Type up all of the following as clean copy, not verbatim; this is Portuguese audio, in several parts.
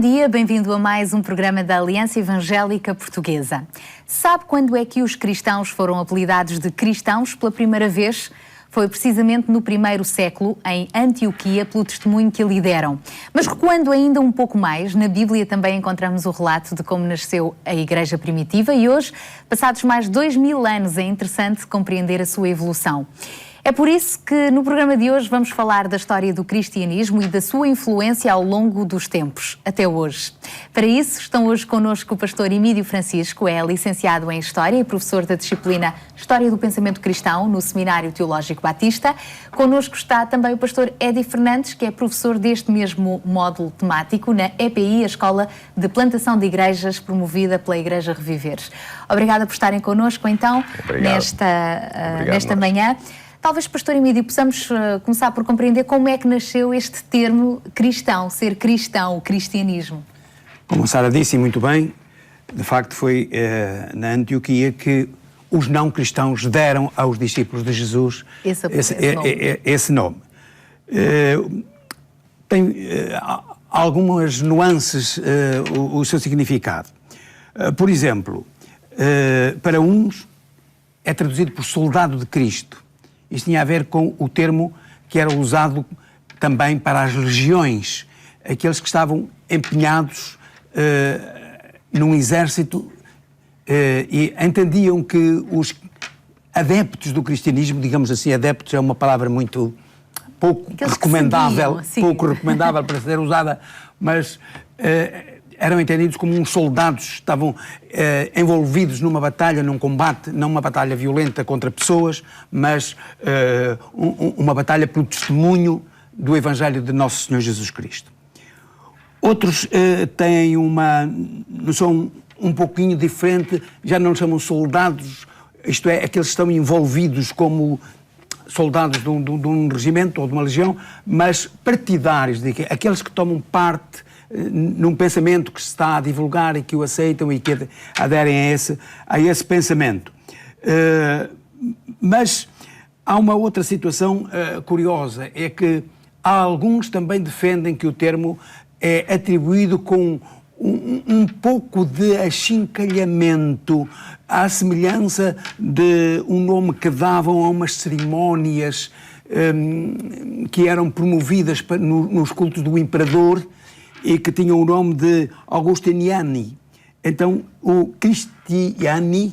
dia, bem-vindo a mais um programa da Aliança Evangélica Portuguesa. Sabe quando é que os cristãos foram apelidados de cristãos pela primeira vez? Foi precisamente no primeiro século, em Antioquia, pelo testemunho que lhe deram. Mas recuando ainda um pouco mais, na Bíblia também encontramos o relato de como nasceu a Igreja primitiva e hoje, passados mais de 2000 anos, é interessante compreender a sua evolução. É por isso que no programa de hoje vamos falar da história do cristianismo e da sua influência ao longo dos tempos, até hoje. Para isso estão hoje connosco o pastor Emídio Francisco, é licenciado em História e professor da disciplina História do Pensamento Cristão no Seminário Teológico Batista. Connosco está também o pastor Edi Fernandes, que é professor deste mesmo módulo temático na EPI, a Escola de Plantação de Igrejas, promovida pela Igreja Reviver. Obrigada por estarem connosco então nesta manhã. Talvez, pastor Emídio, possamos começar por compreender como é que nasceu este termo cristão, ser cristão, o cristianismo. Como a Sara disse muito bem, de facto foi na Antioquia que os não cristãos deram aos discípulos de Jesus esse nome. Tem algumas nuances o seu significado. Por exemplo, para uns é traduzido por soldado de Cristo. Isto tinha a ver com o termo que era usado também para as legiões, aqueles que estavam empenhados num exército e entendiam que os adeptos do cristianismo, digamos assim, adeptos é uma palavra muito pouco recomendável para ser usada, mas eram entendidos como uns soldados, estavam envolvidos numa batalha, num combate, não uma batalha violenta contra pessoas, mas uma batalha pelo testemunho do Evangelho de Nosso Senhor Jesus Cristo. Outros têm uma noção um pouquinho diferente, já não chamam soldados, isto é, aqueles que estão envolvidos como soldados de um regimento ou de uma legião, mas partidários, aqueles que tomam parte num pensamento que se está a divulgar e que o aceitam e que aderem a esse pensamento. Mas há uma outra situação curiosa, é que há alguns também defendem que o termo é atribuído com um pouco de achincalhamento à semelhança de um nome que davam a umas cerimónias que eram promovidas nos cultos do imperador e que tinham o nome de Augustiniani. Então, o Cristiani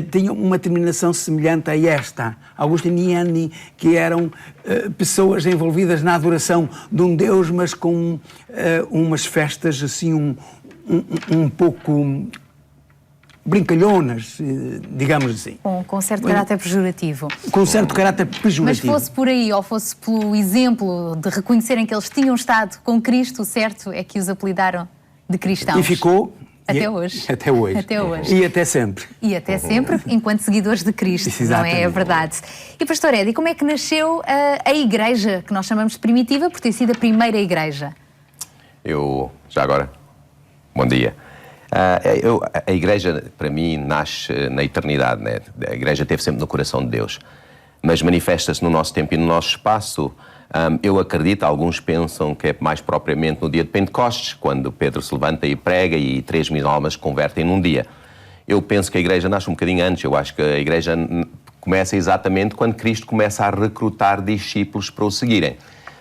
tinha uma terminação semelhante a esta, Augustiniani, que eram pessoas envolvidas na adoração de um Deus, mas com umas festas assim um pouco brincalhonas, digamos assim. Com certo caráter pejorativo. Com certo caráter pejorativo. Mas fosse por aí, ou fosse pelo exemplo de reconhecerem que eles tinham estado com Cristo, o certo é que os apelidaram de cristãos. E ficou... Até hoje. Até hoje. Até hoje. E até sempre. E até sempre, enquanto seguidores de Cristo, não é? É verdade. E, pastor Edi, como é que nasceu a igreja, que nós chamamos de primitiva, por ter sido a primeira igreja? Já agora, bom dia. A igreja, para mim, nasce na eternidade, né? A igreja esteve sempre no coração de Deus, mas manifesta-se no nosso tempo e no nosso espaço. Eu acredito, alguns pensam que é mais propriamente no dia de Pentecostes, quando Pedro se levanta e prega e 3.000 almas se convertem num dia. Eu penso que a igreja nasce um bocadinho antes. Eu acho que a igreja começa exatamente quando Cristo começa a recrutar discípulos para o seguirem.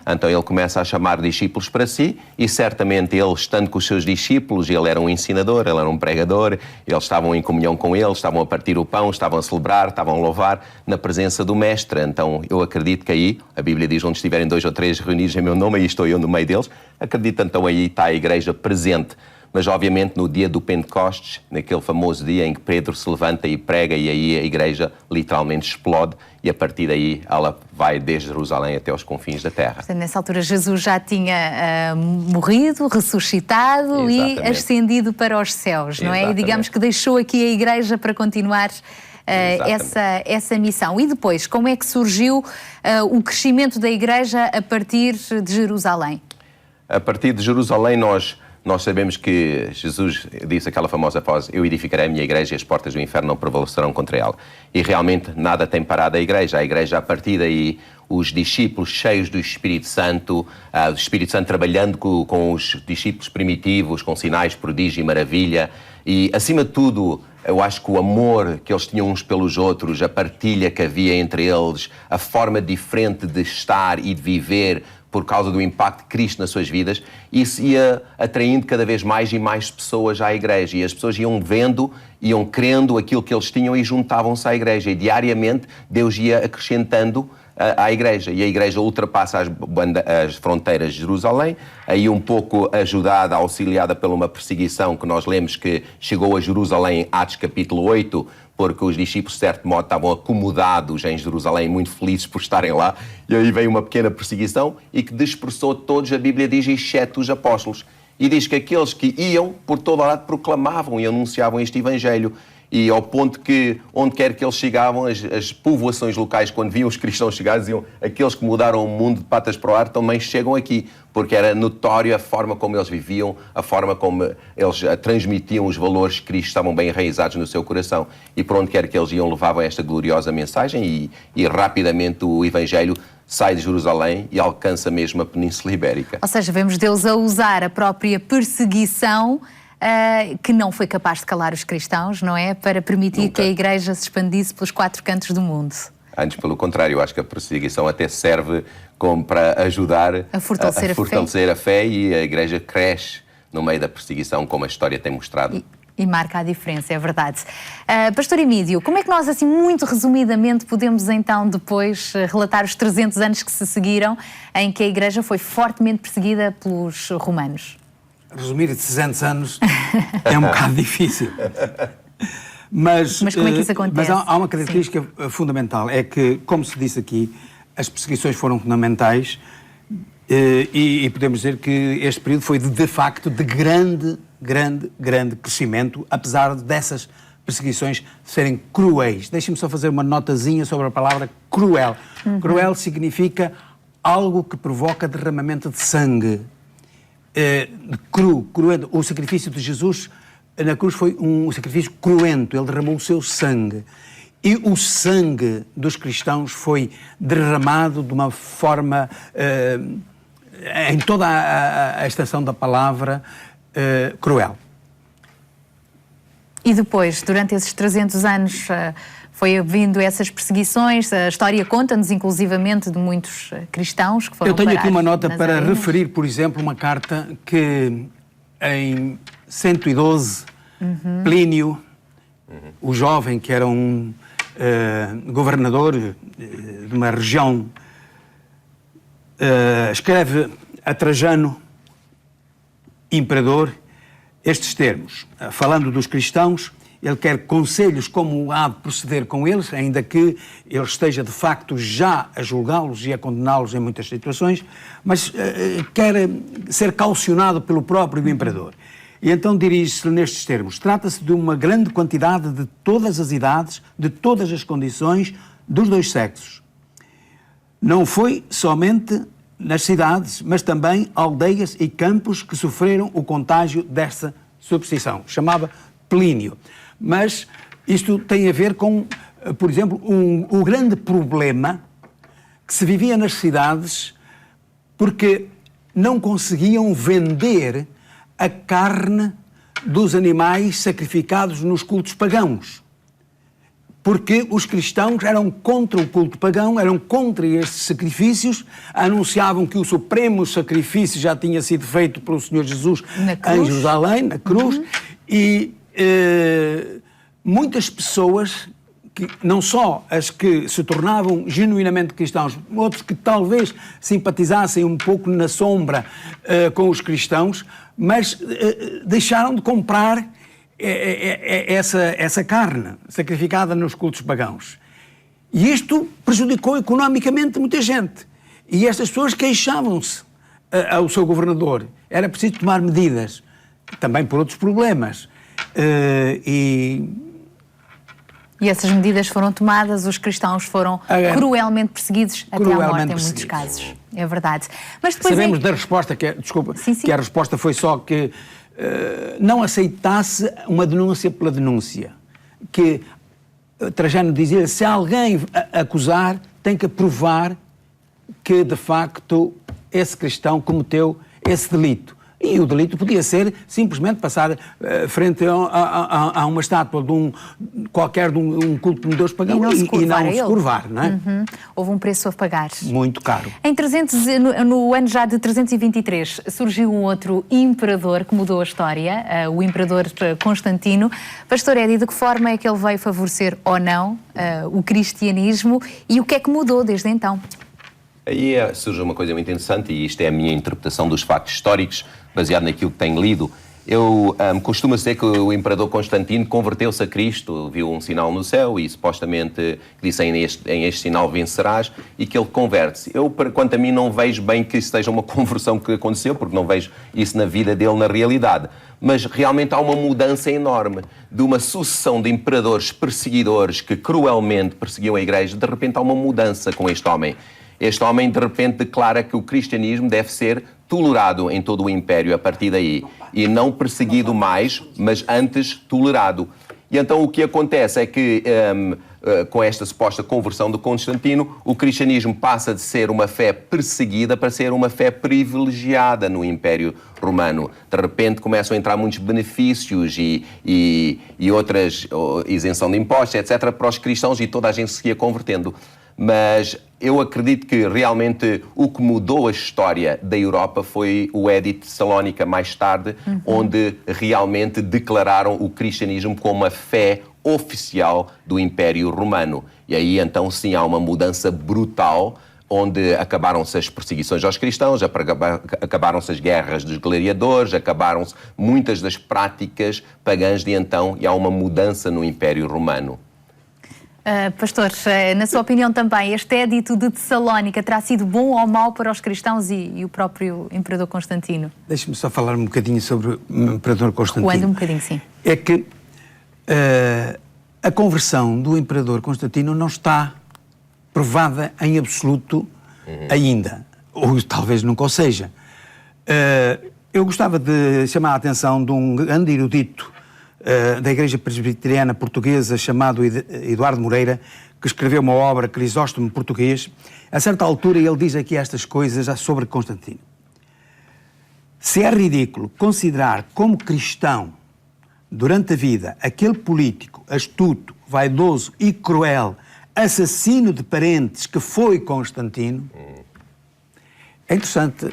Então ele começa a chamar discípulos para si e certamente ele, estando com os seus discípulos, ele era um ensinador, ele era um pregador, eles estavam em comunhão com ele, estavam a partir o pão, estavam a celebrar, estavam a louvar na presença do Mestre. Então eu acredito que aí, a Bíblia diz, onde estiverem 2 ou 3 reunidos em meu nome, aí estou eu no meio deles. Acredito então aí está a igreja presente. Mas obviamente no dia do Pentecostes, naquele famoso dia em que Pedro se levanta e prega e aí a igreja literalmente explode e a partir daí ela vai desde Jerusalém até aos confins da terra. Portanto, nessa altura Jesus já tinha morrido, ressuscitado e ascendido para os céus, não é? E digamos que deixou aqui a igreja para continuar essa missão. E depois, como é que surgiu o crescimento da igreja a partir de Jerusalém? A partir de Jerusalém nós nós sabemos que Jesus disse aquela famosa frase: eu edificarei a minha igreja e as portas do inferno não prevalecerão contra ela. E realmente nada tem parado a igreja a partir daí, os discípulos cheios do Espírito Santo trabalhando com os discípulos primitivos, com sinais, prodígio e maravilha, e acima de tudo, eu acho que o amor que eles tinham uns pelos outros, a partilha que havia entre eles, a forma diferente de estar e de viver por causa do impacto de Cristo nas suas vidas, isso ia atraindo cada vez mais e mais pessoas à igreja. E as pessoas iam vendo, iam crendo aquilo que eles tinham e juntavam-se à igreja. E diariamente Deus ia acrescentando à igreja. E a igreja ultrapassa as fronteiras de Jerusalém, aí um pouco ajudada, auxiliada por uma perseguição que nós lemos que chegou a Jerusalém em Atos capítulo 8, porque os discípulos, de certo modo, estavam acomodados em Jerusalém, muito felizes por estarem lá, e aí veio uma pequena perseguição e que dispersou todos, a Bíblia diz, exceto os apóstolos. E diz que aqueles que iam, por todo lado, proclamavam e anunciavam este Evangelho. E ao ponto que, onde quer que eles chegavam, as povoações locais, quando viam os cristãos chegar, diziam: aqueles que mudaram o mundo de patas para o ar também chegam aqui, porque era notório a forma como eles viviam, a forma como eles transmitiam os valores que Cristo estavam bem enraizados no seu coração. E por onde quer que eles iam, levavam esta gloriosa mensagem e rapidamente o Evangelho sai de Jerusalém e alcança mesmo a Península Ibérica. Ou seja, vemos Deus a usar a própria perseguição, que não foi capaz de calar os cristãos, não é? Para permitir Nunca. que a Igreja se expandisse pelos 4 cantos do mundo. Antes, pelo contrário, eu acho que a perseguição até serve como para ajudar a fortalecer a fé, e a Igreja cresce no meio da perseguição, como a história tem mostrado. E marca a diferença, é verdade. Pastor Emídio, como é que nós, assim, muito resumidamente, podemos então depois relatar os 300 anos que se seguiram em que a Igreja foi fortemente perseguida pelos romanos? Resumir 300 anos é um bocado difícil. Mas como é que isso acontece? Mas há uma característica fundamental, é que, como se disse aqui, as perseguições foram fundamentais e podemos dizer que este período foi de facto de grande crescimento, apesar dessas perseguições serem cruéis. Deixem-me só fazer uma notazinha sobre a palavra cruel. Cruel significa algo que provoca derramamento de sangue. Cruento. O sacrifício de Jesus na cruz foi um sacrifício cruento, ele derramou o seu sangue. E o sangue dos cristãos foi derramado de uma forma, em toda a extensão da palavra, cruel. E depois, durante esses 300 anos, foi havindo essas perseguições, a história conta-nos inclusivamente de muitos cristãos que foram Eu tenho aqui uma nota nas para arenas. referir, por exemplo, uma carta que em 112, Plínio, o jovem que era um governador de uma região, escreve a Trajano, imperador, estes termos, falando dos cristãos. Ele quer conselhos como há de proceder com eles, ainda que ele esteja de facto já a julgá-los e a condená-los em muitas situações, mas quer ser caucionado pelo próprio imperador. E então dirige-se nestes termos: trata-se de uma grande quantidade de todas as idades, de todas as condições, dos dois sexos. Não foi somente nas cidades, mas também aldeias e campos que sofreram o contágio desta superstição. Chamava Plínio. Mas isto tem a ver com, por exemplo, o grande problema que se vivia nas cidades, porque não conseguiam vender a carne dos animais sacrificados nos cultos pagãos. Porque os cristãos eram contra o culto pagão, eram contra estes sacrifícios, anunciavam que o supremo sacrifício já tinha sido feito pelo Senhor Jesus em Jerusalém, na cruz, e muitas pessoas, que, não só as que se tornavam genuinamente cristãos, outros que talvez simpatizassem um pouco na sombra com os cristãos, mas deixaram de comprar essa carne sacrificada nos cultos pagãos. E isto prejudicou economicamente muita gente. E estas pessoas queixavam-se ao seu governador. Era preciso tomar medidas, também por outros problemas. E E essas medidas foram tomadas, os cristãos foram cruelmente perseguidos até à morte em muitos casos. É verdade. Mas depois sabemos da resposta, que a resposta foi só que não aceitasse uma denúncia pela denúncia. Que Trajano dizia, se alguém acusar, tem que provar que, de facto, esse cristão cometeu esse delito. E o delito podia ser simplesmente passar frente a uma estátua de um culto de Deus pagão e não se curvar, não é? Uhum. Houve um preço a pagar. Muito caro. No ano já de 323 surgiu um outro imperador que mudou a história, o imperador Constantino. Pastor Eddie, de que forma é que ele veio favorecer ou não o cristianismo e o que é que mudou desde então? Aí surge uma coisa muito interessante, e isto é a minha interpretação dos factos históricos, baseado naquilo que tenho lido. Eu costumo dizer que o imperador Constantino converteu-se a Cristo, viu um sinal no céu e supostamente disse em este sinal vencerás, e que ele converte-se. Eu, quanto a mim, não vejo bem que isso seja uma conversão que aconteceu, porque não vejo isso na vida dele, na realidade. Mas realmente há uma mudança enorme de uma sucessão de imperadores perseguidores que cruelmente perseguiam a Igreja. De repente há uma mudança com este homem. Este homem, de repente, declara que o cristianismo deve ser tolerado em todo o Império a partir daí. E não perseguido mais, mas antes tolerado. E então o que acontece é que, com esta suposta conversão de Constantino, o cristianismo passa de ser uma fé perseguida para ser uma fé privilegiada no Império Romano. De repente começam a entrar muitos benefícios e outras, isenção de impostos, etc., para os cristãos, e toda a gente se ia convertendo. Mas eu acredito que realmente o que mudou a história da Europa foi o Edito de Salónica mais tarde, onde realmente declararam o cristianismo como a fé oficial do Império Romano. E aí então sim há uma mudança brutal, onde acabaram-se as perseguições aos cristãos, acabaram-se as guerras dos gladiadores, acabaram-se muitas das práticas pagãs de então, e há uma mudança no Império Romano. Pastor, na sua opinião também, este Édito de Tessalónica terá sido bom ou mau para os cristãos e o próprio Imperador Constantino? Deixe-me só falar um bocadinho sobre o Imperador Constantino. Recuando um bocadinho, sim. É que a conversão do Imperador Constantino não está provada em absoluto ainda, ou talvez nunca o seja. Eu gostava de chamar a atenção de um grande erudito da Igreja Presbiteriana Portuguesa, chamado Eduardo Moreira, que escreveu uma obra, Crisóstomo Português. A certa altura ele diz aqui estas coisas sobre Constantino. Se é ridículo considerar como cristão, durante a vida, aquele político astuto, vaidoso e cruel, assassino de parentes que foi Constantino, é interessante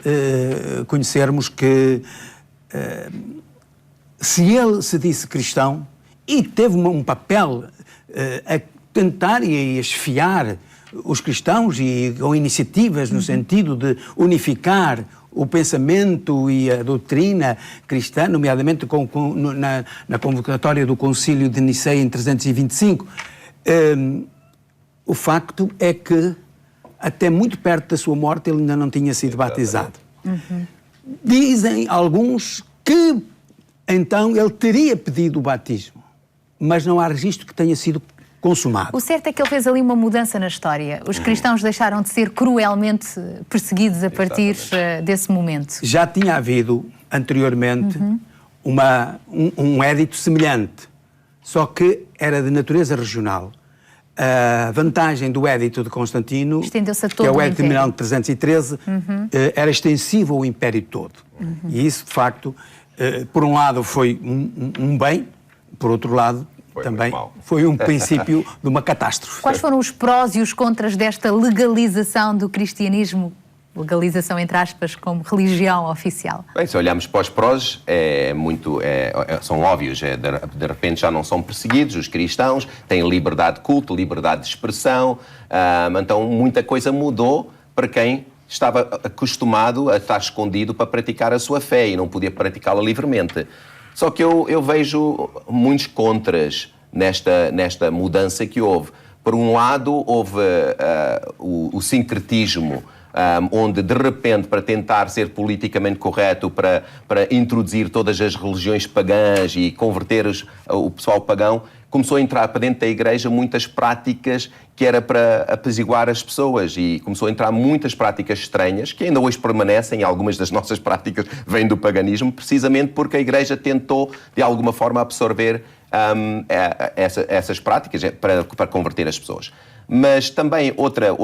conhecermos que se ele se disse cristão e teve um papel a tentar e a esfiar os cristãos e com iniciativas no sentido de unificar o pensamento e a doutrina cristã, nomeadamente na convocatória do Concílio de Niceia em 325, o facto é que até muito perto da sua morte ele ainda não tinha sido batizado. Dizem alguns que então ele teria pedido o batismo, mas não há registro que tenha sido consumado. O certo é que ele fez ali uma mudança na história. Os cristãos deixaram de ser cruelmente perseguidos a partir desse momento. Já tinha havido anteriormente um édito semelhante, só que era de natureza regional. A vantagem do édito de Constantino, estendeu-se a todo que é o o édito de Império. 1313, era extensivo ao Império todo. E isso, de facto, por um lado foi um bem, por outro lado também foi um princípio de uma catástrofe. Quais foram os prós e os contras desta legalização do cristianismo? Legalização, entre aspas, como religião oficial. Bem, se olharmos para os prós, são óbvios. De repente já não são perseguidos os cristãos, têm liberdade de culto, liberdade de expressão. Então muita coisa mudou para quem estava acostumado a estar escondido para praticar a sua fé e não podia praticá-la livremente. Só que eu vejo muitos contras nesta mudança que houve. Por um lado, houve o sincretismo, onde, de repente, para tentar ser politicamente correto, para introduzir todas as religiões pagãs e converter o pessoal pagão, começou a entrar para dentro da Igreja muitas práticas que era para apaziguar as pessoas e começou a entrar muitas práticas estranhas que ainda hoje permanecem, e algumas das nossas práticas vêm do paganismo, precisamente porque a Igreja tentou, de alguma forma, absorver essas práticas para converter as pessoas. Mas também outra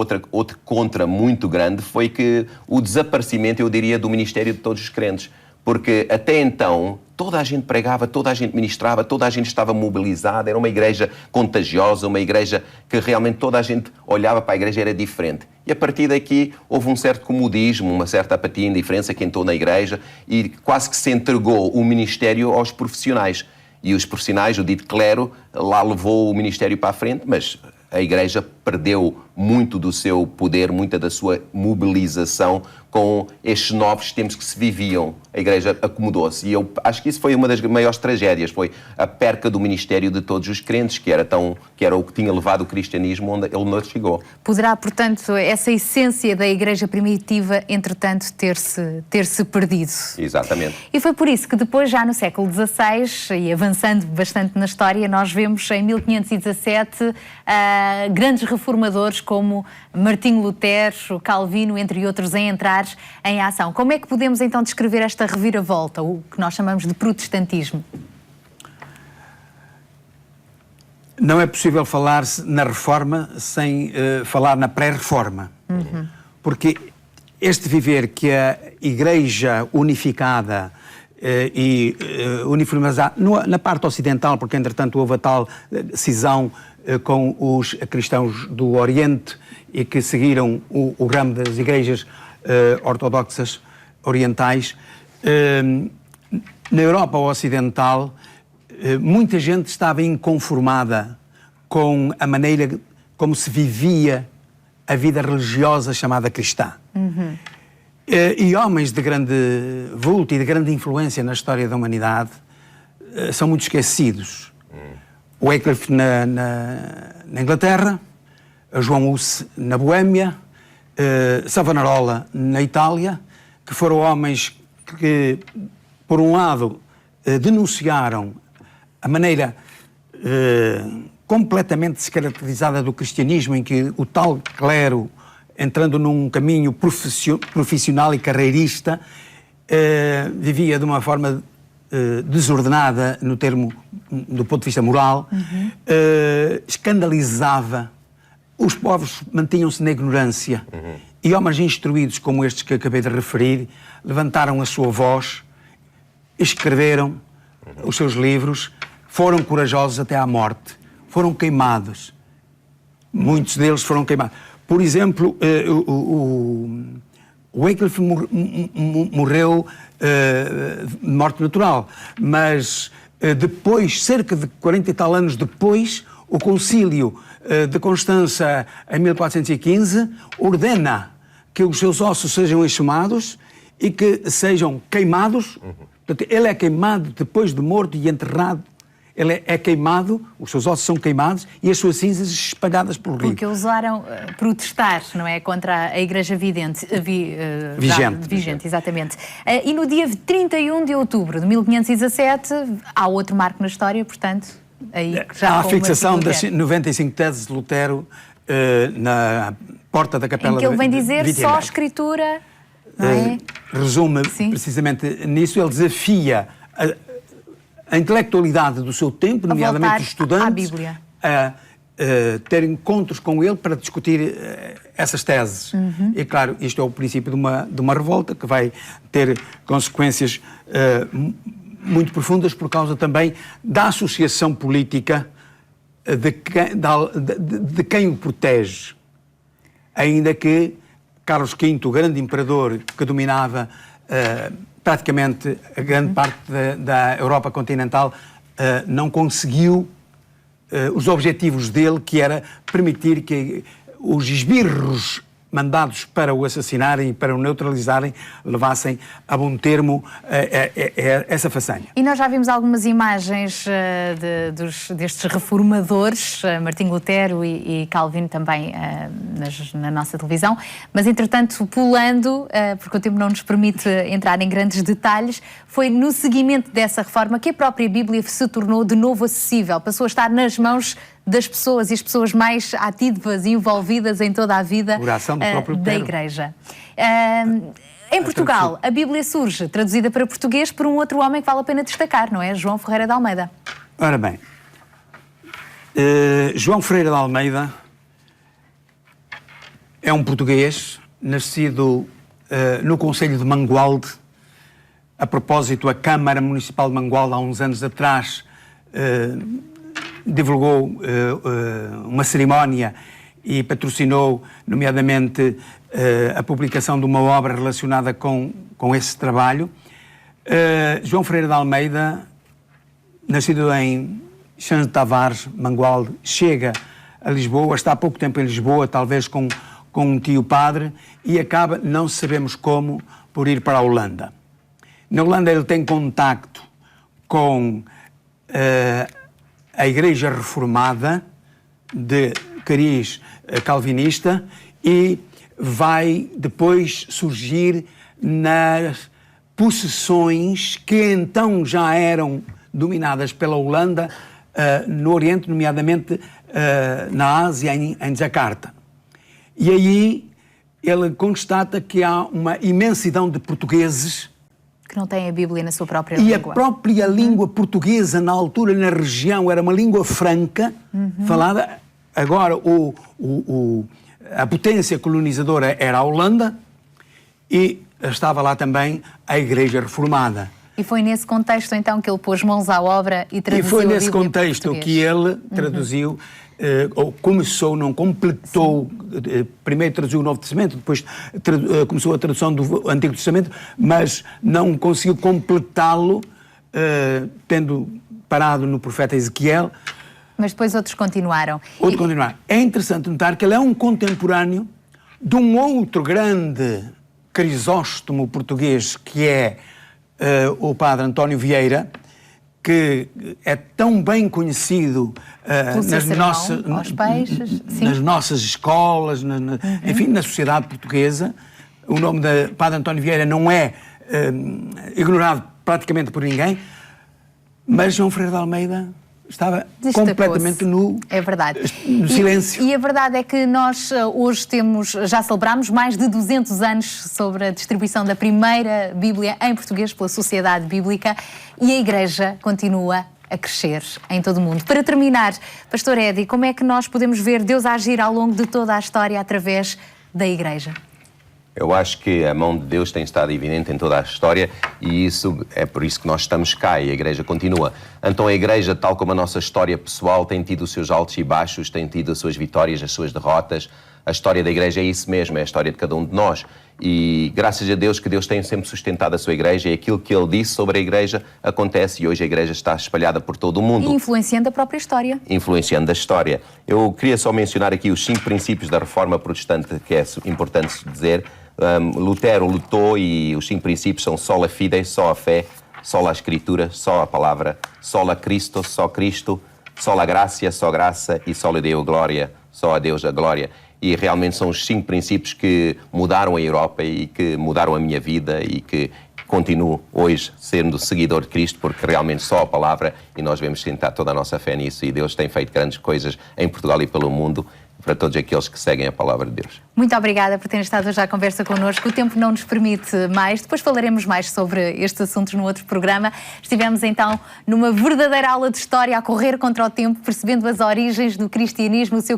contra muito grande foi que o desaparecimento, eu diria, do ministério de todos os crentes. Porque até então toda a gente pregava, toda a gente ministrava, toda a gente estava mobilizada, era uma igreja contagiosa, uma igreja que realmente toda a gente olhava para a igreja e era diferente. E a partir daqui houve um certo comodismo, uma certa apatia e indiferença que entrou na igreja e quase que se entregou o ministério aos profissionais. E os profissionais, o dito clero, lá levou o ministério para a frente, mas a igreja perdeu muito do seu poder, muita da sua mobilização com estes novos tempos que se viviam. A igreja acomodou-se e eu acho que isso foi uma das maiores tragédias, foi a perca do ministério de todos os crentes, que era o que tinha levado o cristianismo onde ele não chegou. Poderá, portanto, essa essência da igreja primitiva, entretanto, ter-se perdido. Exatamente. E foi por isso que depois, já no século XVI, e avançando bastante na história, nós vemos em 1517 grandes reformadores como Martinho Lutero, Calvino, entre outros, a entrar em ação. Como é que podemos então descrever esta reviravolta, o que nós chamamos de protestantismo? Não é possível falar-se na reforma sem falar na pré-reforma. Porque este viver que a Igreja unificada e uniformizada, na parte ocidental, porque entretanto houve a tal cisão com os cristãos do Oriente e que seguiram o ramo das igrejas ortodoxas orientais. Na Europa Ocidental, muita gente estava inconformada com a maneira como se vivia a vida religiosa chamada cristã. E homens de grande vulto e de grande influência na história da humanidade são muito esquecidos. Wycliffe na Inglaterra, João Hus na Boêmia, Savonarola na Itália, que foram homens que, por um lado, denunciaram a maneira completamente descaracterizada do cristianismo, em que o tal clero, entrando num caminho profissional e carreirista, vivia de uma forma desordenada do ponto de vista moral, escandalizava, os povos mantinham-se na ignorância e homens instruídos como estes que acabei de referir levantaram a sua voz, escreveram os seus livros, foram corajosos até à morte, foram queimados, muitos deles foram queimados. Por exemplo, o Wycliffe morreu de morte natural, mas depois, cerca de 40 e tal anos depois, o Concílio de Constança, em 1415, ordena que os seus ossos sejam exumados e que sejam queimados. Portanto, ele é queimado depois de morto e enterrado. Ele é queimado, os seus ossos são queimados e as suas cinzas espalhadas pelo rio. Porque ousaram protestar, não é? Contra a Igreja vigente. Exatamente. E no dia 31 de outubro de 1517, há outro marco na história, portanto, aí já há a fixação das 95 teses de Lutero na porta da capela de Wittenberg. Em que ele vem dizer Wittenberg. só a escritura, não é? Resume precisamente nisso, ele desafia a intelectualidade do seu tempo, nomeadamente os estudantes, a ter encontros com ele para discutir essas teses. E claro, isto é o princípio de uma revolta que vai ter consequências muito profundas por causa também da associação política de quem o protege. Ainda que Carlos V, o grande imperador que dominava praticamente a grande parte da Europa continental, não conseguiu os objetivos dele, que era permitir que os esbirros mandados para o assassinarem e para o neutralizarem, levassem a bom termo essa façanha. E nós já vimos algumas imagens destes reformadores, Martinho Lutero e Calvino também na nossa televisão, mas entretanto, pulando, porque o tempo não nos permite entrar em grandes detalhes, foi no seguimento dessa reforma que a própria Bíblia se tornou de novo acessível, passou a estar nas mãos das pessoas e as pessoas mais ativas e envolvidas em toda a vida da Igreja. Em Portugal, a Bíblia surge, traduzida para português, por um outro homem que vale a pena destacar, não é? João Ferreira de Almeida. Ora bem, João Ferreira de Almeida é um português, nascido no concelho de Mangualde. A propósito, a Câmara Municipal de Mangualde, há uns anos atrás, divulgou uma cerimónia e patrocinou, nomeadamente, a publicação de uma obra relacionada com esse trabalho. João Ferreira de Almeida, nascido em Xãs de Tavares, Mangualde, chega a Lisboa, está há pouco tempo em Lisboa, talvez com um tio padre, e acaba, não sabemos como, por ir para a Holanda. Na Holanda ele tem contacto com a Igreja Reformada de cariz calvinista e vai depois surgir nas possessões que então já eram dominadas pela Holanda no Oriente, nomeadamente na Ásia, em Jakarta. E aí ele constata que há uma imensidão de portugueses que não têm a Bíblia na sua própria língua. E a própria língua portuguesa, na altura, na região, era uma língua franca, falada. Agora, a potência colonizadora era a Holanda e estava lá também a Igreja Reformada. E foi nesse contexto, então, que ele pôs mãos à obra e traduziu a Bíblia. E foi nesse contexto que ele traduziu, ou começou, não completou, primeiro traduziu o Novo Testamento, depois começou a tradução do Antigo Testamento, mas não conseguiu completá-lo, tendo parado no profeta Ezequiel. Mas depois outros continuaram. É interessante notar que ele é um contemporâneo de um outro grande crisóstomo português, que é o padre António Vieira, que é tão bem conhecido nas nossas escolas, enfim, na sociedade portuguesa. O nome de padre António Vieira não é ignorado praticamente por ninguém, mas João Ferreira de Almeida estava completamente no silêncio. E a verdade é que nós hoje já celebramos mais de 200 anos sobre a distribuição da primeira Bíblia em português pela Sociedade Bíblica e a Igreja continua a crescer em todo o mundo. Para terminar, Pastor Eddie, como é que nós podemos ver Deus agir ao longo de toda a história através da Igreja? Eu acho que a mão de Deus tem estado evidente em toda a história e isso é por isso que nós estamos cá e a Igreja continua. Então a Igreja, tal como a nossa história pessoal, tem tido os seus altos e baixos, tem tido as suas vitórias, as suas derrotas. A história da Igreja é isso mesmo, é a história de cada um de nós. E graças a Deus que Deus tem sempre sustentado a sua Igreja e aquilo que Ele disse sobre a Igreja acontece e hoje a Igreja está espalhada por todo o mundo. E influenciando a própria história. Influenciando a história. Eu queria só mencionar aqui os 5 princípios da Reforma Protestante, que é importante dizer. Lutero lutou e os 5 princípios são sola fide, só a fé, sola a Escritura, só a palavra, sola Cristo, só Cristo, sola gracia, só graça e sola Deo glória, só a Deus a glória. E realmente são os 5 princípios que mudaram a Europa e que mudaram a minha vida e que continuo hoje sendo seguidor de Cristo, porque realmente só a palavra, e nós devemos sentar toda a nossa fé nisso, e Deus tem feito grandes coisas em Portugal e pelo mundo, para todos aqueles que seguem a palavra de Deus. Muito obrigada por terem estado hoje à conversa connosco. O tempo não nos permite mais. Depois falaremos mais sobre estes assuntos no outro programa. Estivemos então numa verdadeira aula de história, a correr contra o tempo, percebendo as origens do cristianismo, o seu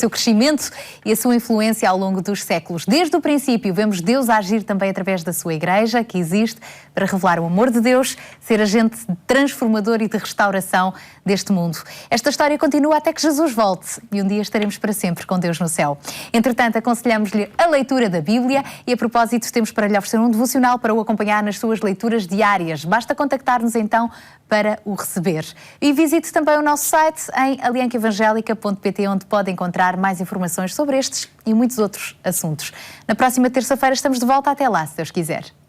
crescimento e a sua influência ao longo dos séculos. Desde o princípio vemos Deus agir também através da sua Igreja, que existe para revelar o amor de Deus, ser agente transformador e de restauração deste mundo. Esta história continua até que Jesus volte e um dia estaremos para sempre com Deus no céu. Entretanto, aconselhamos-lhe a leitura da Bíblia e, a propósito, temos para lhe oferecer um devocional para o acompanhar nas suas leituras diárias. Basta contactar-nos então para o receber. E visite também o nosso site em aliancaevangelica.pt, onde pode encontrar mais informações sobre estes e muitos outros assuntos. Na próxima terça-feira estamos de volta. Até lá, se Deus quiser.